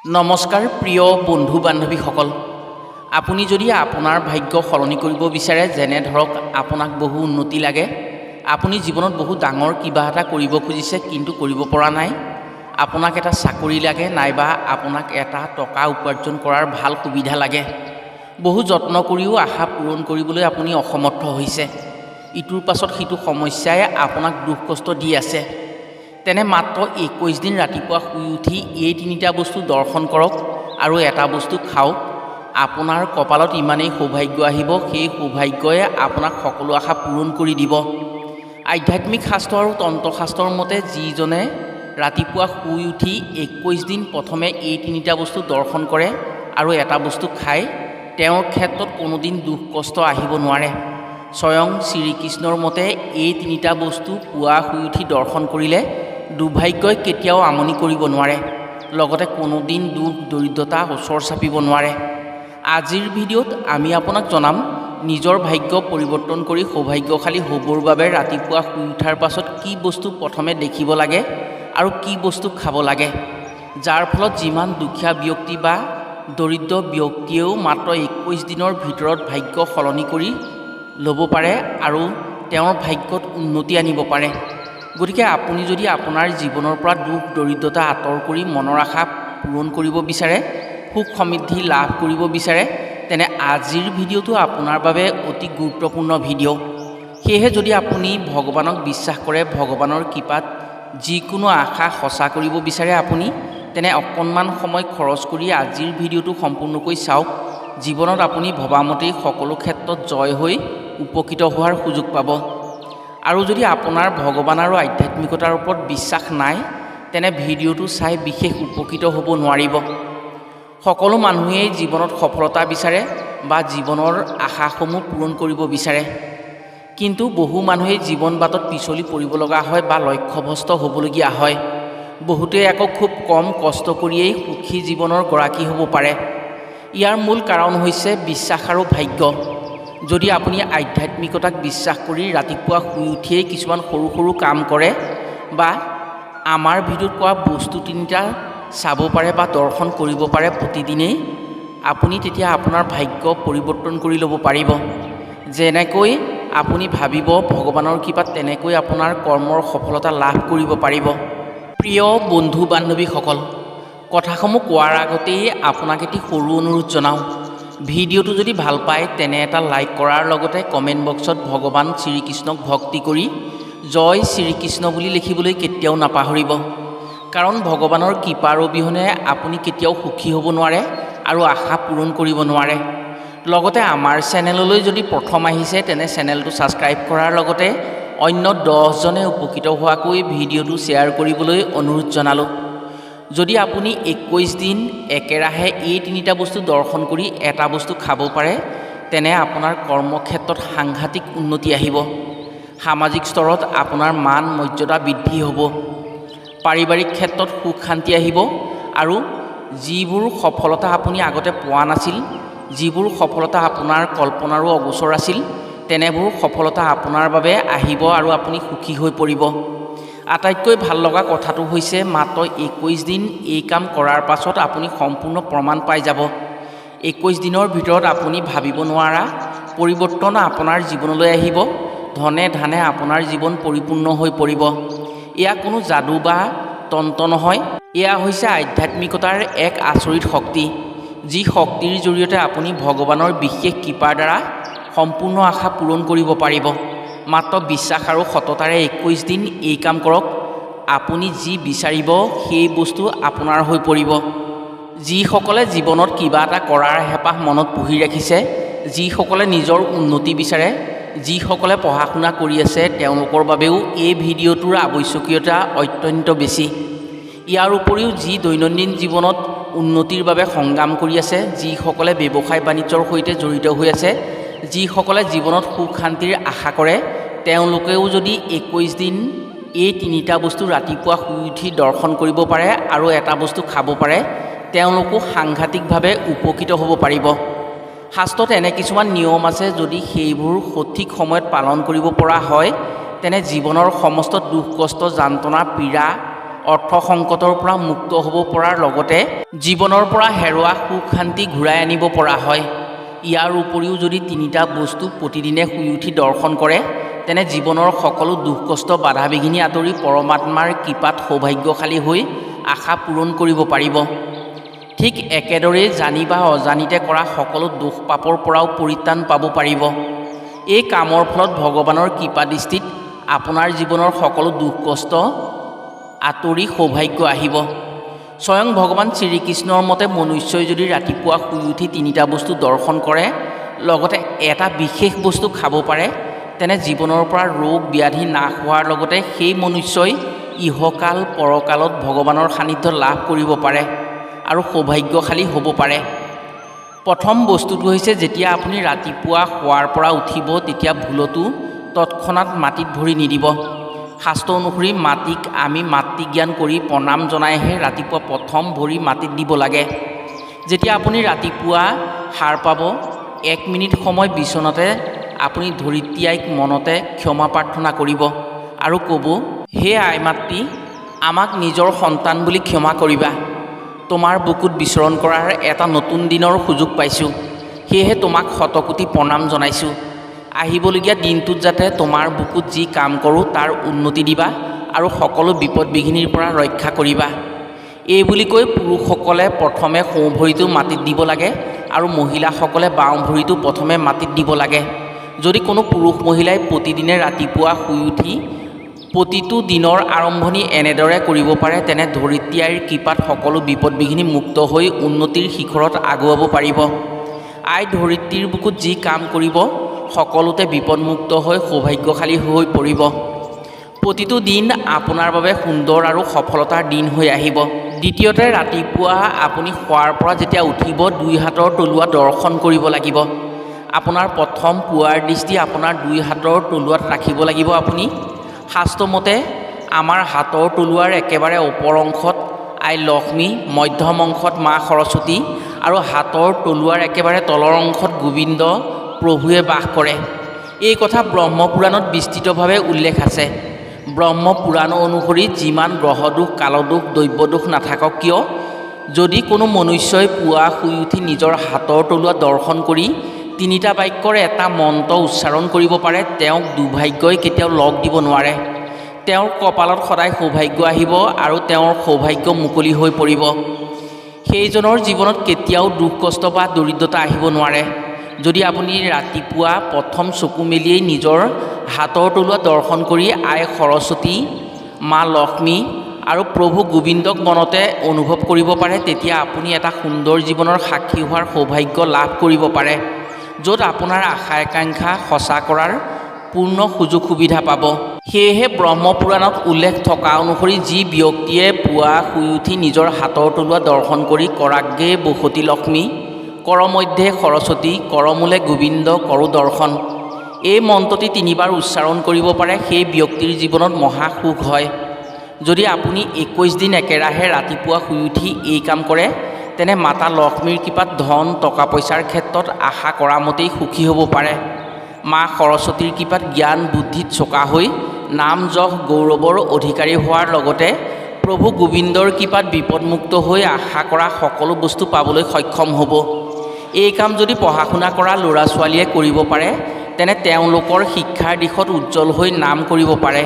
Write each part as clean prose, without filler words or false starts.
নমস্কাৰ প্ৰিয় বন্ধু বান্ধৱীসকল, আপুনি যদি আপোনাৰ ভাগ্য সলনি কৰিব বিচাৰে, যেনে ধৰক আপোনাক বহু উন্নতি লাগে, আপুনি জীৱনত বহু ডাঙৰ কিবা এটা কৰিব খুজিছে কিন্তু কৰিব পৰা নাই, আপোনাক এটা চাকৰি লাগে নাইবা আপোনাক এটা টকা উপাৰ্জন কৰাৰ ভাল সুবিধা লাগে, বহু যত্ন কৰিও আশা পূৰণ কৰিবলৈ আপুনি অসমৰ্থ হৈছে, ইটোৰ পাছত সিটো সমস্যাই আপোনাক দুখ কষ্ট দি আছে, তেনে মাত্ৰ 21 দিন ৰাতিপুৱা শুই উঠি এই তিনিটা বস্তু দৰ্শন কৰক আৰু এটা বস্তু খাওক। আপোনাৰ কপালত ইমানেই সৌভাগ্য আহিব, সেই সৌভাগ্যই আপোনাক সকলো আশা পূৰণ কৰি দিব। আধ্যাত্মিক শাস্ত্ৰ আৰু তন্ত্ৰশাস্ত্ৰৰ মতে যিজনে ৰাতিপুৱা শুই উঠি 21 দিন প্ৰথমে এই তিনিটা বস্তু দৰ্শন কৰে আৰু এটা বস্তু খায়, তেওঁৰ ক্ষেত্ৰত কোনোদিন দুখ কষ্ট আহিব নোৱাৰে। স্বয়ং শ্ৰীকৃষ্ণৰ মতে এই তিনিটা বস্তু পুৱা শুই উঠি দৰ্শন কৰিলে দুৰ্ভাগ্যই কেতিয়াও আমনি কৰিব নোৱাৰে, লগতে কোনোদিন দুখ দৰিদ্ৰতা ওচৰ চাপিব নোৱাৰে। আজিৰ ভিডিঅ'ত আমি আপোনাক জনাম নিজৰ ভাগ্য পৰিৱৰ্তন কৰি সৌভাগ্যশালী হ'বৰ বাবে ৰাতিপুৱা শুই উঠাৰ পাছত কি বস্তু প্ৰথমে দেখিব লাগে আৰু কি বস্তু খাব লাগে, যাৰ ফলত যিমান দুখীয়া ব্যক্তি বা দৰিদ্ৰ ব্যক্তিয়েও মাত্ৰ 21 দিনৰ ভিতৰত ভাগ্য সলনি কৰি ল'ব পাৰে আৰু তেওঁৰ ভাগ্যত উন্নতি আনিব পাৰে। গতিকে আপুনি যদি আপোনাৰ জীৱনৰ পৰা দুখ দৰিদ্ৰতা আঁতৰ কৰি মনৰ আশা পূৰণ কৰিব বিচাৰে, সুখ সমৃদ্ধি লাভ কৰিব বিচাৰে, তেনে আজিৰ ভিডিঅ'টো আপোনাৰ বাবে অতি গুৰুত্বপূৰ্ণ ভিডিঅ'। সেয়েহে যদি আপুনি ভগৱানক বিশ্বাস কৰে, ভগৱানৰ কৃপাত যিকোনো আশা সঁচা কৰিব বিচাৰে আপুনি, তেনে অকণমান সময় খৰচ কৰি আজিৰ ভিডিঅ'টো সম্পূৰ্ণকৈ চাওক। জীৱনত আপুনি ভবামতেই সকলো ক্ষেত্ৰত জয় হৈ উপকৃত হোৱাৰ সুযোগ পাব। আৰু যদি আপোনাৰ ভগৱান আৰু আধ্যাত্মিকতাৰ ওপৰত বিশ্বাস নাই, তেনে ভিডিঅ'টো চাই বিশেষ উপকৃত হ'ব নোৱাৰিব। সকলো মানুহেই জীৱনত সফলতা বিচাৰে বা জীৱনৰ আশাসমূহ পূৰণ কৰিব বিচাৰে, কিন্তু বহু মানুহেই জীৱন বাটত পিছলি পৰিব লগা হয় বা লক্ষ্যভ্ৰষ্ট হ'বলগীয়া হয়। বহুতেই আকৌ খুব কম কষ্ট কৰিয়েই সুখী জীৱনৰ গৰাকী হ'ব পাৰে। ইয়াৰ মূল কাৰণ হৈছে বিশ্বাস আৰু ভাগ্য। যদি আপুনি আধ্যাত্মিকতাক বিশ্বাস কৰি ৰাতিপুৱা শুই উঠিয়েই কিছুমান সৰু সৰু কাম কৰে বা আমাৰ ভিডিঅ'ত কোৱা বস্তু তিনিটা চাব পাৰে বা দৰ্শন কৰিব পাৰে প্ৰতিদিনেই, আপুনি তেতিয়া আপোনাৰ ভাগ্য পৰিৱৰ্তন কৰি ল'ব পাৰিব। যেনেকৈ আপুনি ভাবিব ভগৱানৰ কৃপাত তেনেকৈ আপোনাৰ কৰ্মৰ সফলতা লাভ কৰিব পাৰিব। প্ৰিয় বন্ধু বান্ধৱীসকল, কথাসমূহ কোৱাৰ আগতেই আপোনাক এটি সৰু অনুৰোধ জনাওঁ। ভিডিঅ'টো যদি ভাল পায় তেনে এটা লাইক কৰাৰ লগতে কমেণ্ট বক্সত ভগৱান শ্ৰীকৃষ্ণক ভক্তি কৰি জয় শ্ৰীকৃষ্ণ বুলি লিখিবলৈ কেতিয়াও নাপাহৰিব। কাৰণ ভগৱানৰ কৃপাৰ অবিহনে আপুনি কেতিয়াও সুখী হ'ব নোৱাৰে আৰু আশা পূৰণ কৰিব নোৱাৰে। লগতে আমাৰ চেনেললৈ যদি প্ৰথম আহিছে তেনে চেনেলটো ছাবস্ক্ৰাইব কৰাৰ লগতে অন্য 10জনে উপকৃত হোৱাকৈ ভিডিঅ'টো শ্বেয়াৰ কৰিবলৈ অনুৰোধ জনালোঁ। যদি আপুনি 21 দিন একেৰাহে এই তিনিটা বস্তু দৰ্শন কৰি এটা বস্তু খাব পাৰে, তেনে আপোনাৰ কৰ্মক্ষেত্ৰত সাংঘাতিক উন্নতি আহিব। সামাজিক স্তৰত আপোনাৰ মান মৰ্যাদা বৃদ্ধি হ'ব, পাৰিবাৰিক ক্ষেত্ৰত সুখ শান্তি আহিব আৰু যিবোৰ সফলতা আপুনি আগতে পোৱা নাছিল, যিবোৰ সফলতা আপোনাৰ কল্পনাৰো অগোচৰ আছিল, তেনেবোৰ সফলতা আপোনাৰ বাবে আহিব আৰু আপুনি সুখী হৈ পৰিব। আটাইতকৈ ভাল লগা কথাটো হৈছে মাত্ৰ 21 দিন এই কাম কৰাৰ পাছত আপুনি সম্পূৰ্ণ প্ৰমাণ পাই যাব। 21 দিনৰ ভিতৰত আপুনি ভাবিব নোৱাৰা পৰিৱৰ্তন আপোনাৰ জীৱনলৈ আহিব। ধনে ধানে আপোনাৰ জীৱন পৰিপূৰ্ণ হৈ পৰিব। এয়া কোনো যাদু বা তন্ত্ৰ নহয়, এয়া হৈছে আধ্যাত্মিকতাৰ এক আচৰিত শক্তি, যি শক্তিৰ জৰিয়তে আপুনি ভগৱানৰ বিশেষ কৃপাৰ দ্বাৰা সম্পূৰ্ণ আশা পূৰণ কৰিব পাৰিব। মাত্ৰ বিশ্বাস আৰু সততাৰে 21 দিন এই কাম কৰক। আপুনি যি বিচাৰিব সেই বস্তু আপোনাৰ হৈ পৰিব। যিসকলে জীৱনত কিবা এটা কৰাৰ হেঁপাহ মনত পুহি ৰাখিছে, যিসকলে নিজৰ উন্নতি বিচাৰে, যিসকলে পঢ়া শুনা কৰি আছে, তেওঁলোকৰ বাবেও এই ভিডিঅ'টোৰ আৱশ্যকীয়তা অত্যন্ত বেছি। ইয়াৰ উপৰিও যি দৈনন্দিন জীৱনত উন্নতিৰ বাবে সংগ্ৰাম কৰি আছে, যিসকলে ব্যৱসায় বাণিজ্যৰ সৈতে জড়িত হৈ আছে, যিসকলে জীৱনত সুখ শান্তিৰ আশা কৰে, তেওঁলোকেও যদি 21 দিন এই তিনিটা বস্তু ৰাতিপুৱা শুই উঠি দৰ্শন কৰিব পাৰে আৰু এটা বস্তু খাব পাৰে, তেওঁলোকো সাংঘাতিকভাৱে উপকৃত হ'ব পাৰিব। শাস্ত্ৰত এনে কিছুমান নিয়ম আছে, যদি সেইবোৰ সঠিক সময়ত পালন কৰিব পৰা হয়, তেনে জীৱনৰ সমস্ত দুখ কষ্ট যন্ত্ৰণা পীড়া অৰ্থ সংকটৰ পৰা মুক্ত হ'ব পৰাৰ লগতে জীৱনৰ পৰা হেৰুৱা সুখ শান্তি ঘূৰাই আনিব পৰা হয়। ইয়াৰ উপৰিও যদি তিনিটা বস্তু প্ৰতিদিনে শুই উঠি দৰ্শন কৰে, তেনে জীৱনৰ সকলো দুখ কষ্ট বাধা বিঘিনি আঁতৰি পৰমাত্মাৰ কৃপাত সৌভাগ্যশালী হৈ আশা পূৰণ কৰিব পাৰিব। ঠিক একেদৰেই জানি বা অজানিতে কৰা সকলো দোষ পাপৰ পৰাও পৰিত্ৰাণ পাব পাৰিব। এই কামৰ ফলত ভগৱানৰ কৃপা দৃষ্টিত আপোনাৰ জীৱনৰ সকলো দুখ কষ্ট আঁতৰি সৌভাগ্য আহিব। স্বয়ং ভগৱান শ্ৰীকৃষ্ণৰ মতে মনুষ্যই যদি ৰাতিপুৱা শুই উঠি তিনিটা বস্তু দৰ্শন কৰে, লগতে এটা বিশেষ বস্তু খাব পাৰে, তেনে জীৱনৰ পৰা ৰোগ ব্যাধি নাশ হোৱাৰ লগতে সেই মনুষ্যই ইহকাল পৰকালত ভগৱানৰ সান্নিধ্য লাভ কৰিব পাৰে আৰু সৌভাগ্যশালী হ'ব পাৰে। প্ৰথম বস্তুটো হৈছে, যেতিয়া আপুনি ৰাতিপুৱা শোৱাৰ পৰা উঠিব, তেতিয়া ভুলতো তৎক্ষণাত মাটিত ভৰি নিদিব। শাস্ত্ৰ অনুসৰি মাটিক আমি মাতৃজ্ঞান কৰি প্ৰণাম জনাইহে ৰাতিপুৱা প্ৰথম ভৰি মাটিত দিব লাগে। যেতিয়া আপুনি ৰাতিপুৱা সাৰ পাব, 1 মিনিট সময় বিচনাতে আপুনি ধৰিত্ৰী আইক মনতে ক্ষমা প্ৰাৰ্থনা কৰিব আৰু ক'ব, হে আই মাতৃ, আমাক নিজৰ সন্তান বুলি ক্ষমা কৰিবা। তোমাৰ বুকুত বিচৰণ কৰাৰ এটা নতুন দিনৰ সুযোগ পাইছোঁ, সেয়েহে তোমাক শতকোটি প্ৰণাম জনাইছোঁ। আহিবলগীয়া দিনটোত যাতে তোমাৰ বুকুত যি কাম কৰোঁ তাৰ উন্নতি দিবা আৰু সকলো বিপদ বিঘিনিৰ পৰা ৰক্ষা কৰিবা। এই বুলি কৈ পুৰুষসকলে প্ৰথমে সোঁ ভৰিটো মাটিত দিব লাগে আৰু মহিলাসকলে বাওঁ ভৰিটো প্ৰথমে মাটিত দিব লাগে। যদি কোনো পুৰুষ মহিলাই প্ৰতিদিনে ৰাতিপুৱা শুই উঠি প্ৰতিটো দিনৰ আৰম্ভণি এনেদৰে কৰিব পাৰে, তেনে ধৰিত্ৰী আইৰ কৃপাত সকলো বিপদ বিঘিনি মুক্ত হৈ উন্নতিৰ শিখৰত আগুৱাব পাৰিব। আই ধৰিত্ৰীৰ বুকুত যি কাম কৰিব, সকলোতে বিপদমুক্ত হৈ সৌভাগ্যশালী হৈ পৰিব। প্ৰতিটো দিন আপোনাৰ বাবে সুন্দৰ আৰু সফলতাৰ দিন হৈ আহিব। দ্বিতীয়তে, ৰাতিপুৱা আপুনি শোৱাৰ পৰা যেতিয়া উঠিব, 2 হাতৰ তলুৱা দৰ্শন কৰিব লাগিব। আপোনাৰ প্ৰথম পুৱাৰ দৃষ্টি আপোনাৰ 2 হাতৰ তলুৱাত ৰাখিব লাগিব। আপুনি শাস্ত্ৰমতে আমাৰ হাতৰ তলুৱাৰ একেবাৰে ওপৰ অংশত আই লক্ষ্মী, মধ্যম অংশত মা সৰস্বতী আৰু হাতৰ তলুৱাৰ একেবাৰে তলৰ অংশত গোবিন্দ প্ৰভুৱে বাস কৰে। এই কথা ব্ৰহ্মপুৰাণত বিস্তৃতভাৱে উল্লেখ আছে। ব্ৰহ্মপুৰাণ অনুসৰি যিমান গ্ৰহদোষ, কালদোষ, দৈব্যদোষ নাথাকক কিয়, যদি কোনো মনুষ্যই পুৱা শুই উঠি নিজৰ হাতৰ তলুৱা দৰ্শন কৰি 3টা বাক্যৰ এটা মন্ত্ৰ উচ্চাৰণ কৰিব পাৰে, তেওঁক দুৰ্ভাগ্যই কেতিয়াও লগ দিব নোৱাৰে। তেওঁৰ কপালত সদায় সৌভাগ্য আহিব আৰু তেওঁৰ সৌভাগ্য মুকলি হৈ পৰিব। সেইজনৰ জীৱনত কেতিয়াও দুখ কষ্ট বা দৰিদ্ৰতা আহিব নোৱাৰে। যদি আপুনি ৰাতিপুৱা প্ৰথম চকু মেলিয়েই নিজৰ হাতৰ তলুৱা দৰ্শন কৰি আই সৰস্বতী, মা লক্ষ্মী আৰু প্ৰভু গোবিন্দক মনতে অনুভৱ কৰিব পাৰে, তেতিয়া আপুনি এটা সুন্দৰ জীৱনৰ সাক্ষী হোৱাৰ সৌভাগ্য লাভ কৰিব পাৰে, য'ত আপোনাৰ আশা আকাংক্ষা সঁচা কৰাৰ পূৰ্ণ সুযোগ সুবিধা পাব। সেয়েহে ব্ৰহ্মপুৰাণত উল্লেখ থকা অনুসৰি যি ব্যক্তিয়ে পুৱা শুই উঠি নিজৰ হাতৰ তলুৱা দৰ্শন কৰি কৰাগ্ৰে বসতি লক্ষ্মী, কৰমধ্যে সৰস্বতী, কৰমূলে গোবিন্দ কৰো দৰ্শন, এই মন্ত্ৰটি 3 বাৰ উচ্চাৰণ কৰিব পাৰে, সেই ব্যক্তিৰ জীৱনত মহা সুখ হয়। যদি আপুনি 21 দিন একেৰাহে ৰাতিপুৱা শুই উঠি এই কাম কৰে, তেনে মাতা লক্ষ্মীৰ কৃপাত ধন টকা পইচাৰ ক্ষেত্ৰত আশা কৰা মতেই সুখী হ'ব পাৰে। মা সৰস্বতীৰ কৃপাত জ্ঞান বুদ্ধিত চোকা হৈ নাম যশ গৌৰৱৰ অধিকাৰী হোৱাৰ লগতে প্ৰভু গোবিন্দৰ কৃপাত বিপদমুক্ত হৈ আশা কৰা সকলো বস্তু পাবলৈ সক্ষম হ'ব। এই কাম যদি পঢ়া শুনা কৰা ল'ৰা ছোৱালীয়ে কৰিব পাৰে, তেনে তেওঁলোকৰ শিক্ষাৰ দিশত উজ্জ্বল হৈ নাম কৰিব পাৰে।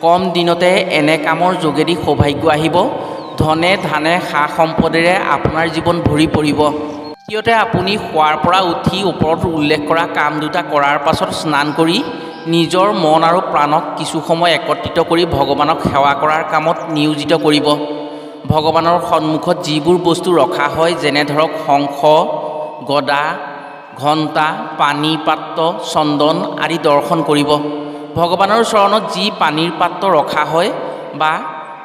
কম দিনতে এনে কামৰ যোগেদি সৌভাগ্য আহিব। ধনে ধানে সা সম্পদেৰে আপোনাৰ জীৱন ভৰি পৰিব। দ্বিতীয়তে, আপুনি শোৱাৰ পৰা উঠি ওপৰত উল্লেখ কৰা কাম দুটা কৰাৰ পাছত স্নান কৰি নিজৰ মন আৰু প্ৰাণক কিছু সময় একত্ৰিত কৰি ভগৱানক সেৱা কৰাৰ কামত নিয়োজিত কৰিব। ভগৱানৰ সন্মুখত যিবোৰ বস্তু ৰখা হয়, যেনে ধৰক শংখ, গদা, ঘণ্টা, পানী পাত্ৰ, চন্দন আদি দৰ্শন কৰিব। ভগৱানৰ চৰণত যি পানীৰ পাত্ৰ ৰখা হয় বা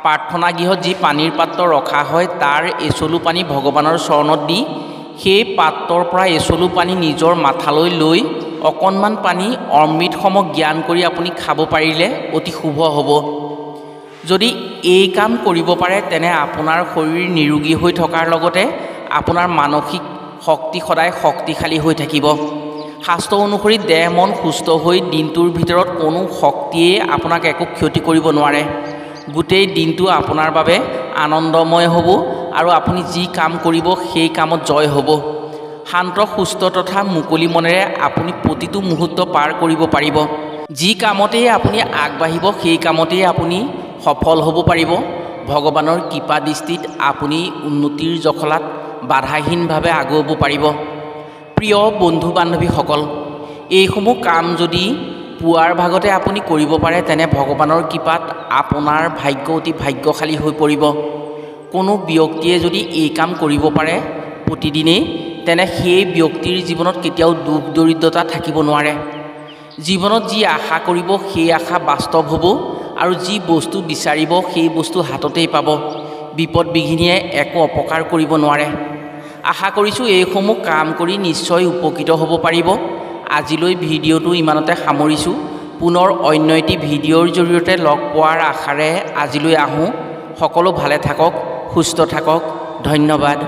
প্ৰাৰ্থনা গৃহত যি পানীৰ পাত্ৰ ৰখা হয়, তাৰ এচলু পানী ভগৱানৰ চৰণত দি সেই পাত্ৰৰ পৰা এচলু পানী নিজৰ মাথালৈ লৈ অকণমান পানী অমৃতসম জ্ঞান কৰি আপুনি খাব পাৰিলে অতি শুভ হ'ব। যদি এই কাম কৰিব পাৰে, তেনে আপোনাৰ শৰীৰ নিৰোগী হৈ থকাৰ লগতে আপোনাৰ মানসিক শক্তি সদায় শক্তিশালী হৈ থাকিব। শাস্ত্ৰ অনুসৰি দেহ মন সুস্থ হৈ দিনটোৰ ভিতৰত কোনো শক্তিয়ে আপোনাক একো ক্ষতি কৰিব নোৱাৰে। গোটেই দিনটো আপোনাৰ বাবে আনন্দময় হ'ব আৰু আপুনি যি কাম কৰিব সেই কামত জয় হ'ব। শান্ত সুস্থ তথা মুকলি মনেৰে আপুনি প্ৰতিটো মুহূৰ্ত পাৰ কৰিব পাৰিব। যি কামতেই আপুনি আগবাঢ়িব সেই কামতেই আপুনি সফল হ'ব পাৰিব। ভগৱানৰ কৃপা দৃষ্টিত আপুনি উন্নতিৰ জখলাত বাধাহীনভাৱে আগুৱাব পাৰিব। প্ৰিয় বন্ধু বান্ধৱীসকল, এইসমূহ কাম যদি পুৱাৰ ভাগতে আপুনি কৰিব পাৰে তেনে ভগৱানৰ কৃপাত আপোনাৰ ভাগ্য অতি ভাগ্যশালী হৈ পৰিব। কোনো ব্যক্তিয়ে যদি এই কাম কৰিব পাৰে প্ৰতিদিনেই, তেনে সেই ব্যক্তিৰ জীৱনত কেতিয়াও দুখ দৰিদ্ৰতা থাকিব নোৱাৰে। জীৱনত যি আশা কৰিব সেই আশা বাস্তৱ হ'ব আৰু যি বস্তু বিচাৰিব সেই বস্তু হাততেই পাব। বিপদ বিঘিনিয়ে একো অপকাৰ কৰিব নোৱাৰে। আশা কৰিছোঁ এইসমূহ কাম কৰি নিশ্চয় উপকৃত হ'ব পাৰিব। আজিলৈ ভিডিঅ'টো ইমানতে সামৰিছোঁ। পুনৰ অন্য এটি ভিডিঅ'ৰ জৰিয়তে লগ পোৱাৰ আশাৰে আজিলৈ আহোঁ। সকলো ভালে থাকক, সুস্থ থাকক। ধন্যবাদ।